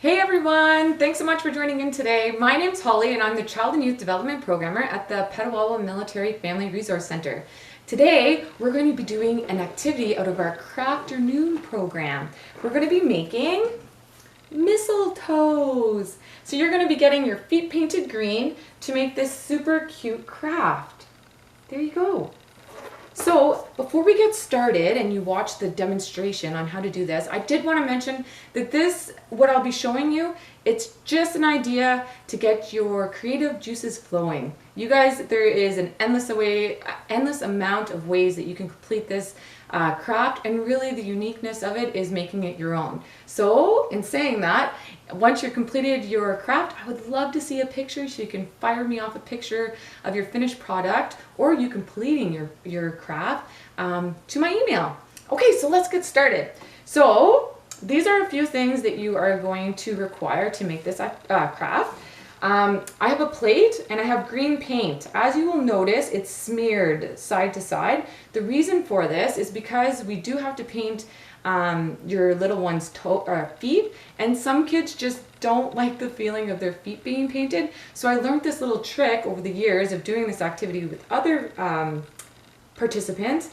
Hey everyone! Thanks so much for joining in today. My name's Holly and I'm the Child and Youth Development Programmer at the Petawawa Military Family Resource Center. Today we're going to be doing an activity out of our Crafternoon program. We're going to be making mistletoes. So you're going to be getting your feet painted green to make this super cute craft. There you go. So before we get started and you watch the demonstration on how to do this, I did want to mention that what I'll be showing you, it's just an idea to get your creative juices flowing. You guys, there is an endless amount of ways that you can complete this craft, and really the uniqueness of it is making it your own. So in saying that, once you've completed your craft, I would love to see a picture, so you can fire me off a picture of your finished product or you completing your craft to my email. Okay, so let's get started. So these are a few things that you are going to require to make this craft. I have a plate and I have green paint. As you will notice, it's smeared side to side. The reason for this is because we do have to paint your little one's feet, and some kids just don't like the feeling of their feet being painted. So I learned this little trick over the years of doing this activity with other participants,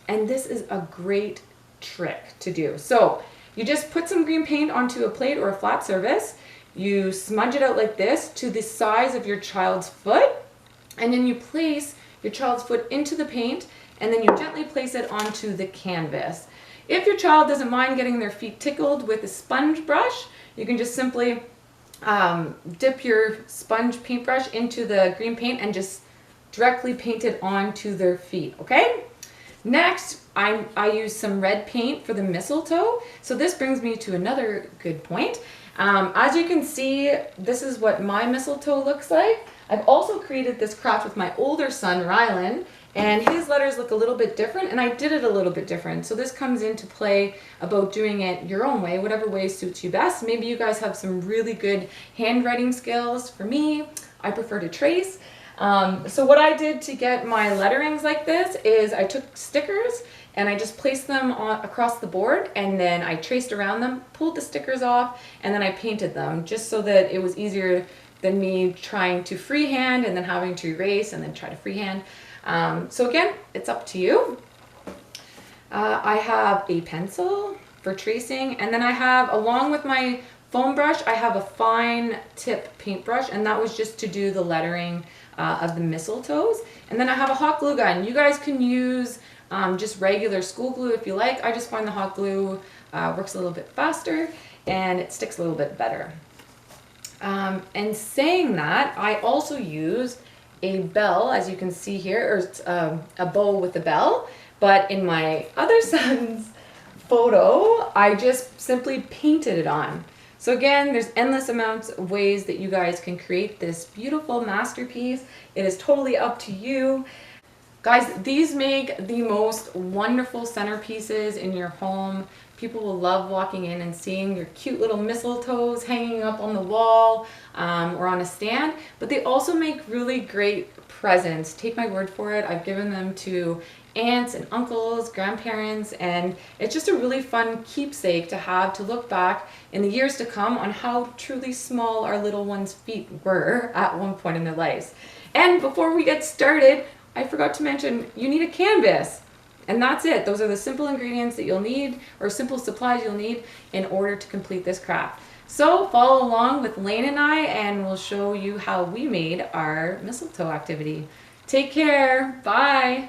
and this is a great trick to do. So you just put some green paint onto a plate or a flat surface. You smudge it out like this to the size of your child's foot, and then you place your child's foot into the paint, and then you gently place it onto the canvas. If your child doesn't mind getting their feet tickled with a sponge brush, you can just simply dip your sponge paintbrush into the green paint and just directly paint it onto their feet, okay? Next, I use some red paint for the mistletoe. So this brings me to another good point. As you can see, this is what my mistletoe looks like. I've also created this craft with my older son, Rylan, and his letters look a little bit different, and I did it a little bit different. So this comes into play about doing it your own way, whatever way suits you best. Maybe you guys have some really good handwriting skills. For me, I prefer to trace. So what I did to get my letterings like this is I took stickers and I just placed them across the board, and then I traced around them, pulled the stickers off, and then I painted them just so that it was easier than me trying to freehand and then having to erase and then try to freehand. So again, it's up to you. I have a pencil for tracing, and then I have, along with my foam brush, I have a fine tip paintbrush, and that was just to do the lettering of the mistletoes. And then I have a hot glue gun. You guys can use just regular school glue if you like. I just find the hot glue works a little bit faster and it sticks a little bit better. And saying that, I also use a bell, as you can see here, or a bow with a bell. But in my other son's photo, I just simply painted it on. So again, there's endless amounts of ways that you guys can create this beautiful masterpiece. It is totally up to you. Guys, these make the most wonderful centerpieces in your home. People will love walking in and seeing your cute little mistletoes hanging up on the wall or on a stand, but they also make really great presents. Take my word for it. I've given them to aunts and uncles, grandparents, and it's just a really fun keepsake to have to look back in the years to come on how truly small our little ones' feet were at one point in their lives. And before we get started, I forgot to mention, you need a canvas. And that's it. Those are the simple ingredients that you'll need, or simple supplies you'll need in order to complete this craft. So follow along with Lane and I, and we'll show you how we made our mistletoe activity. Take care. Bye.